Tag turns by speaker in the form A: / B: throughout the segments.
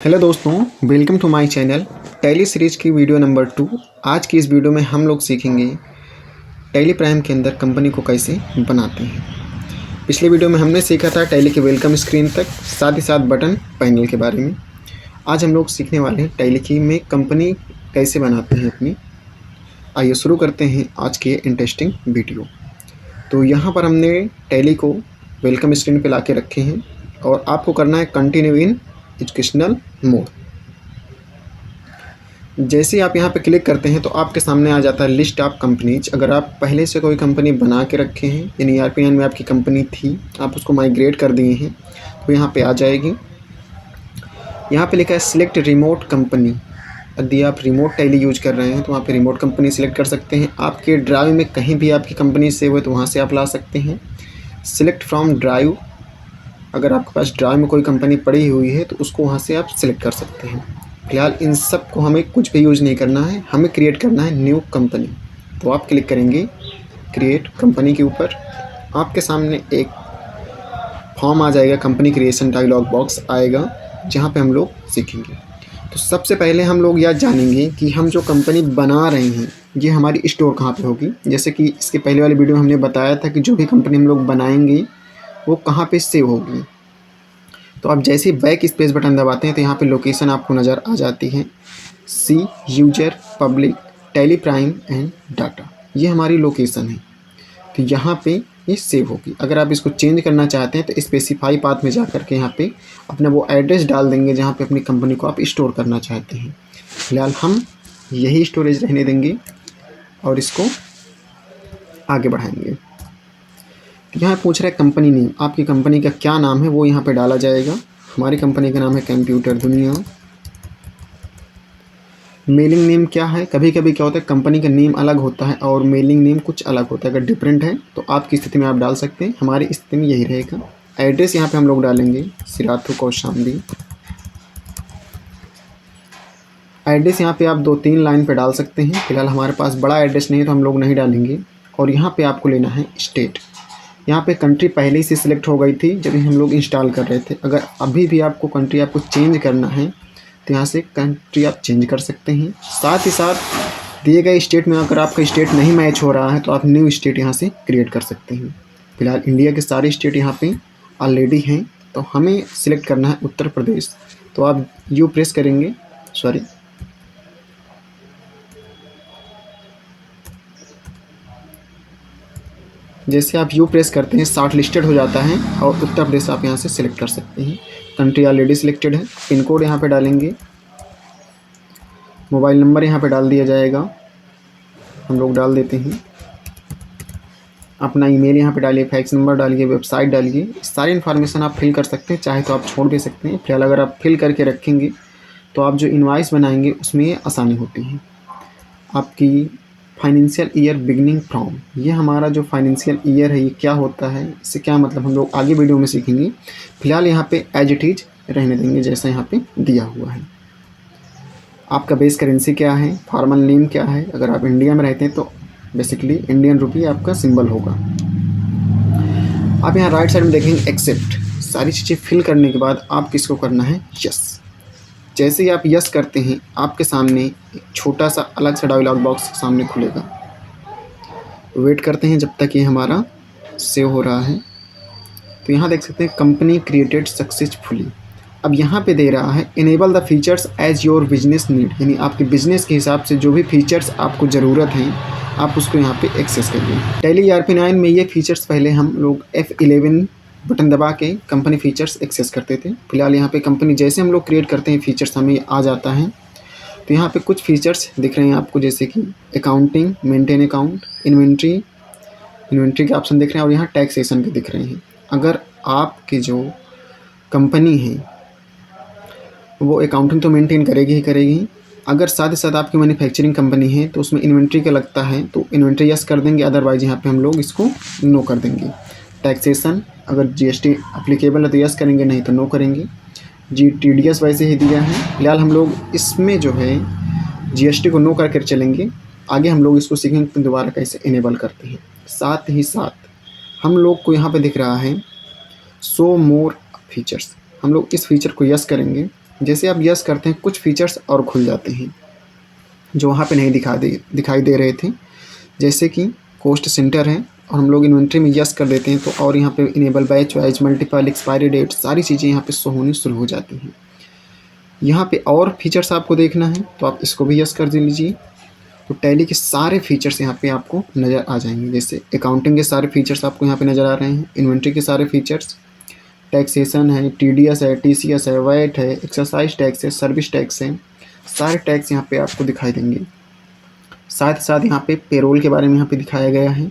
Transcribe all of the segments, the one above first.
A: Hello दोस्तों, welcome to my channel Tally series की video number 2। आज की इस वीडियो में हम लोग सीखेंगे टैली प्राइम के अंदर कंपनी को कैसे बनाते हैं। पिछले वीडियो में हमने सीखा था टैली के वेलकम स्क्रीन तक, साथ ही साथ बटन पैनल के बारे में। आज हम लोग सीखने वाले हैं टैली की में कंपनी कैसे बनाते हैं अपनी। आइए शुरू करते हैं आज की इंटरेस्टिंग वीडियो। तो यहाँ पर हमने टैली को वेलकम स्क्रीन पर ला के रखे हैं और आपको करना है कंटिन्यू इन एजुकेशनल मोड। जैसे ही आप यहाँ पे क्लिक करते हैं तो आपके सामने आ जाता है लिस्ट ऑफ कंपनीज। अगर आप पहले से कोई कंपनी बना के रखे हैं, यानी ERP9 में आपकी कंपनी थी, आप उसको माइग्रेट कर दिए हैं, तो यहाँ पे आ जाएगी। यहाँ पे लिखा है सिलेक्ट रिमोट कंपनी। यदि आप रिमोट टैली यूज कर रहे हैं तो वहाँ पे रिमोट कंपनी सिलेक्ट कर सकते हैं। आपके ड्राइव में कहीं भी आपकी कंपनी सेव है तो वहाँ से आप ला सकते हैं। सिलेक्ट फ्रॉम ड्राइव, अगर आपके पास ड्राइव में कोई कंपनी पड़ी हुई है तो उसको वहाँ से आप सिलेक्ट कर सकते हैं। फिलहाल इन सब को हमें कुछ भी यूज़ नहीं करना है, हमें क्रिएट करना है न्यू कंपनी। तो आप क्लिक करेंगे क्रिएट कंपनी के ऊपर। आपके सामने एक फॉर्म आ जाएगा, कंपनी क्रिएशन डायलॉग बॉक्स आएगा, जहाँ पे हम लोग सीखेंगे। तो सबसे पहले हम लोग यह जानेंगे कि हम जो कंपनी बना रहे हैं ये हमारी स्टोर कहाँ पे होगी। जैसे कि इसके पहले वाली वीडियो में हमने बताया था कि जो भी कंपनी हम लोग बनाएंगे वो कहाँ पे सेव होगी। तो आप जैसे ही बैक स्पेस बटन दबाते हैं तो यहाँ पे लोकेशन आपको नज़र आ जाती है। सी user public Tally Prime and data, ये हमारी लोकेशन है। तो यहाँ पे ये सेव होगी। अगर आप इसको चेंज करना चाहते हैं तो स्पेसिफाई पाथ में जा कर के यहाँ पे अपना वो एड्रेस डाल देंगे जहाँ पे अपनी कंपनी को आप स्टोर करना चाहते हैं। फिलहाल हम यही स्टोरेज रहने देंगे और इसको आगे बढ़ाएंगे। यहाँ पूछ रहा है कंपनी नेम, आपकी कंपनी का क्या नाम है वो यहाँ पे डाला जाएगा। हमारी कंपनी का नाम है कंप्यूटर दुनिया। मेलिंग नेम क्या है, कभी कभी क्या होता है कंपनी का नेम अलग होता है और मेलिंग नेम कुछ अलग होता है। अगर डिफरेंट है तो आपकी स्थिति में आप डाल सकते हैं, हमारी स्थिति में यही रहेगा। एड्रेस यहाँ पे हम लोग डालेंगे सिराथू कौशाम्बी। एड्रेस यहाँ पे आप 2-3 लाइन पे डाल सकते हैं। फिलहाल हमारे पास बड़ा एड्रेस नहीं है तो हम लोग नहीं डालेंगे। और यहाँ पे आपको लेना है स्टेट। यहाँ पे कंट्री पहले ही से सिलेक्ट हो गई थी जब हम लोग इंस्टॉल कर रहे थे। अगर अभी भी आपको कंट्री आपको चेंज करना है तो यहाँ से कंट्री आप चेंज कर सकते हैं। साथ ही साथ दिए गए स्टेट में अगर आपका स्टेट नहीं मैच हो रहा है तो आप न्यू स्टेट यहाँ से क्रिएट कर सकते हैं। फिलहाल इंडिया के सारे स्टेट यहाँ पे ऑलरेडी हैं, तो हमें सिलेक्ट करना है उत्तर प्रदेश। तो आप यू प्रेस करेंगे, जैसे आप यू प्रेस करते हैं शॉर्ट लिस्टेड हो जाता है और उत्तर प्रदेश आप यहाँ से सिलेक्ट कर सकते हैं। कंट्री ऑलरेडी सिलेक्टेड है। पिन कोड यहाँ पे डालेंगे, मोबाइल नंबर यहाँ पे डाल दिया जाएगा, हम लोग डाल देते हैं। अपना ईमेल यहाँ पे डालिए, फैक्स नंबर डालिए, वेबसाइट डालिए। सारी इन्फॉर्मेशन आप फिल कर सकते हैं, चाहे तो आप छोड़ भी सकते हैं। फिलहाल अगर आप फिल करके रखेंगे तो आप जो इनवॉइस बनाएंगे उसमें ये आसानी होती है। आपकी फाइनेंशियल ईयर बिगनिंग फ्रॉम, ये हमारा जो फाइनेंशियल ईयर है ये क्या होता है, इससे क्या मतलब हम लोग आगे वीडियो में सीखेंगे। फिलहाल यहाँ पे एज इट इज रहने देंगे जैसा यहाँ पे दिया हुआ है। आपका बेस करेंसी क्या है, फॉर्मल नेम क्या है। अगर आप इंडिया में रहते हैं तो बेसिकली इंडियन रुपी आपका सिंबल होगा। आप यहाँ राइट साइड में देखेंगे एक्सेप्ट। सारी चीज़ें फिल करने के बाद आप किसको करना है, यस। जैसे ही आप यस करते हैं आपके सामने एक छोटा सा अलग सा डायलॉग बॉक्स सामने खुलेगा। वेट करते हैं जब तक ये हमारा सेव हो रहा है। तो यहाँ देख सकते हैं कंपनी क्रिएटेड सक्सेसफुली। अब यहाँ पे दे रहा है enable the features as your business need, यानी आपके बिजनेस के हिसाब से जो भी फीचर्स आपको ज़रूरत हैं आप उसको यहाँ पे एक्सेस करिए। टैली ERP9 में ये फीचर्स पहले हम लोग F11 बटन दबा के कंपनी फ़ीचर्स एक्सेस करते थे। फिलहाल यहाँ पे कंपनी जैसे हम लोग क्रिएट करते हैं फीचर्स हमें आ जाता है। तो यहाँ पे कुछ फीचर्स दिख रहे हैं आपको, जैसे कि अकाउंटिंग, मेंटेन अकाउंट, इन्वेंट्री के ऑप्शन दिख रहे हैं और यहाँ टैक्सेशन के दिख रहे हैं। अगर आपकी जो कंपनी है वो अकाउंटिंग तो मेंटेन करेगी ही करेगी। अगर साथ ही साथ आपकी मैन्युफैक्चरिंग कंपनी है तो उसमें इन्वेंट्री का लगता है तो इन्वेंट्री यस कर देंगे, अदरवाइज यहाँ पे हम लोग इसको नो कर देंगे। टैक्सेशन, अगर GST एप्लीकेबल है तो यस करेंगे, नहीं तो नो करेंगे। TDS वैसे ही दिया है। फिलहाल हम लोग इसमें जो है GST को नो करके चलेंगे। आगे हम लोग इसको सीखेंगे दोबारा कैसे इनेबल करते हैं। साथ ही साथ हम लोग को यहाँ पे दिख रहा है शो मोर फीचर्स, हम लोग इस फीचर को यस करेंगे। जैसे आप यस करते हैं कुछ फीचर्स और खुल जाते हैं जो वहाँ पे नहीं दिखाई दे रहे थे। जैसे कि कॉस्ट सेंटर है और हम लोग इन्वेंट्री में यस कर देते हैं तो और यहाँ पे enable batch wise, multiple, expiry date, सारी चीज़ें यहाँ पे शो होनी शुरू हो जाती हैं। यहाँ पे और फीचर्स आपको देखना है तो आप इसको भी यस कर दे लीजिए। तो टैली के सारे फीचर्स यहाँ पे आपको नज़र आ जाएंगे। जैसे अकाउंटिंग के सारे फीचर्स आपको यहाँ पे नज़र आ रहे हैं, इन्वेंट्री के सारे फीचर्स, टैक्सेशन है, TDS है, TCS है, वैट है, एक्सरसाइज टैक्स है, सर्विस टैक्स है, सारे टैक्स यहाँ पे आपको दिखाई देंगे। साथ ही साथ यहाँ पे पेरोल के बारे में यहाँ पे दिखाया गया है,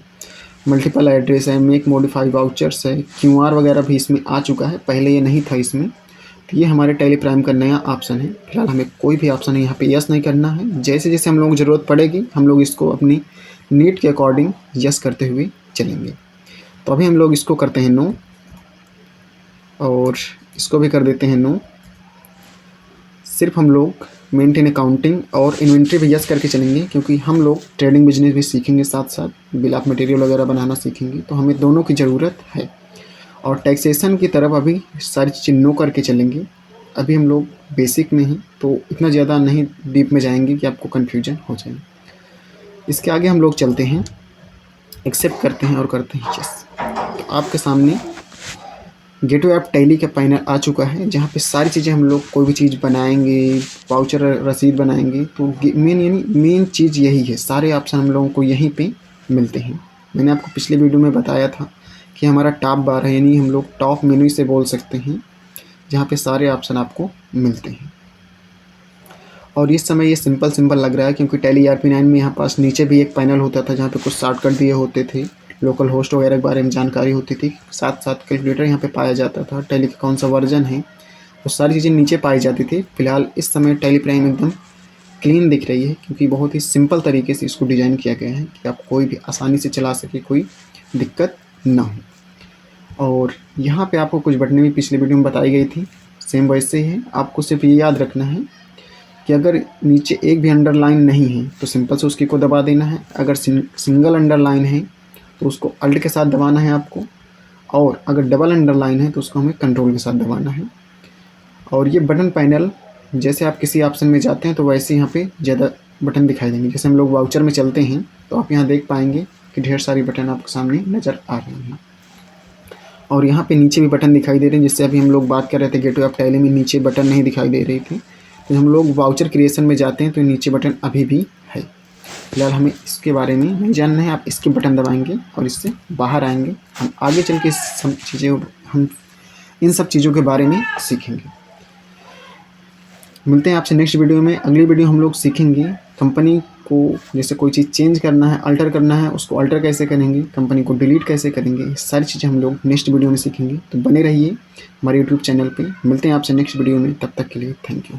A: मल्टीपल एड्रेस है, मेक मॉडिफाई वाउचर्स है, QR वगैरह भी इसमें आ चुका है, पहले ये नहीं था इसमें। तो ये हमारे टैली प्राइम का नया ऑप्शन है। फिलहाल हमें कोई भी ऑप्शन यहाँ पे यस नहीं करना है। जैसे जैसे हम लोग को ज़रूरत पड़ेगी हम लोग इसको अपनी नीड के अकॉर्डिंग यस करते हुए चलेंगे। तो अभी हम लोग इसको करते हैं नो और इसको भी कर देते हैं नो। सिर्फ हम लोग मेंटेन अकाउंटिंग और इन्वेंट्री भी यस करके चलेंगे क्योंकि हम लोग ट्रेडिंग बिजनेस भी सीखेंगे, साथ साथ बिल ऑफ मटेरियल वगैरह बनाना सीखेंगे, तो हमें दोनों की ज़रूरत है। और टैक्सेशन की तरफ अभी सारी चीज़ें नो करके चलेंगे। अभी हम लोग बेसिक में हैं तो इतना ज़्यादा नहीं डीप में जाएंगे कि आपको कन्फ्यूजन हो जाए। इसके आगे हम लोग चलते हैं, एक्सेप्ट करते हैं और करते हैं यस। तो आपके सामने गेटवे ऑफ टैली का पैनल आ चुका है जहाँ पे सारी चीज़ें हम लोग कोई भी चीज़ बनाएंगे, वाउचर रसीद बनाएंगे तो मेन चीज़ यही है। सारे ऑप्शन हम लोगों को यहीं पे मिलते हैं। मैंने आपको पिछले वीडियो में बताया था कि हमारा टॉप बार है, यानी हम लोग टॉप मेन्यू से बोल सकते हैं, जहाँ पे सारे ऑप्शन आपको मिलते हैं। और इस समय ये सिंपल लग रहा है क्योंकि टैली ERP9 में यहाँ पास नीचे भी एक पैनल होता था जहाँ पे कुछ शॉर्टकट दिए होते थे, लोकल होस्ट वगैरह के बारे में जानकारी होती थी, साथ साथ कैलकुलेटर यहाँ पे पाया जाता था, टैली का कौन सा वर्जन है, वो सारी चीज़ें नीचे पाई जाती थी। फिलहाल इस समय टैली प्राइम एकदम क्लीन दिख रही है क्योंकि बहुत ही सिंपल तरीके से इसको डिज़ाइन किया गया है कि आप कोई भी आसानी से चला सके, कोई दिक्कत ना हो। और यहाँ पे आपको कुछ बटनें भी पिछले वीडियो में बताई गई थी, सेम वैसे ही है। आपको सिर्फ ये याद रखना है कि अगर नीचे एक भी अंडरलाइन नहीं है तो सिंपल से उसकी को दबा देना है। अगर सिंगल अंडरलाइन है तो उसको अल्ट के साथ दबाना है आपको, और अगर डबल अंडरलाइन है तो उसको हमें कंट्रोल के साथ दबाना है। और ये बटन पैनल जैसे आप किसी ऑप्शन में जाते हैं तो वैसे यहाँ पे ज़्यादा बटन दिखाई देंगे। जैसे हम लोग वाउचर में चलते हैं तो आप यहाँ देख पाएंगे कि ढेर सारी बटन आपके सामने नज़र आ रही हैं। और यहाँ पे नीचे भी बटन दिखाई दे रहे हैं, जिससे अभी हम लोग बात कर रहे थे गेटवे ऑफ टैली में नीचे बटन नहीं दिखाई दे रही थी। तो हम लोग वाउचर क्रिएशन में जाते हैं तो नीचे बटन अभी भी है। फिलहाल हमें इसके बारे में नहीं जानना है। आप इसके बटन दबाएंगे और इससे बाहर आएंगे। हम आगे चल के हम इन सब चीज़ों के बारे में सीखेंगे। मिलते हैं आपसे नेक्स्ट वीडियो में। अगली वीडियो हम लोग सीखेंगे कंपनी को जैसे कोई चीज़ चेंज करना है, अल्टर करना है, उसको अल्टर कैसे करेंगे, कंपनी को डिलीट कैसे करेंगे, सारी चीज़ें हम लोग नेक्स्ट वीडियो में सीखेंगे। तो बने रहिए हमारे यूट्यूब चैनल पे। मिलते हैं आपसे नेक्स्ट वीडियो में, तब तक के लिए थैंक यू।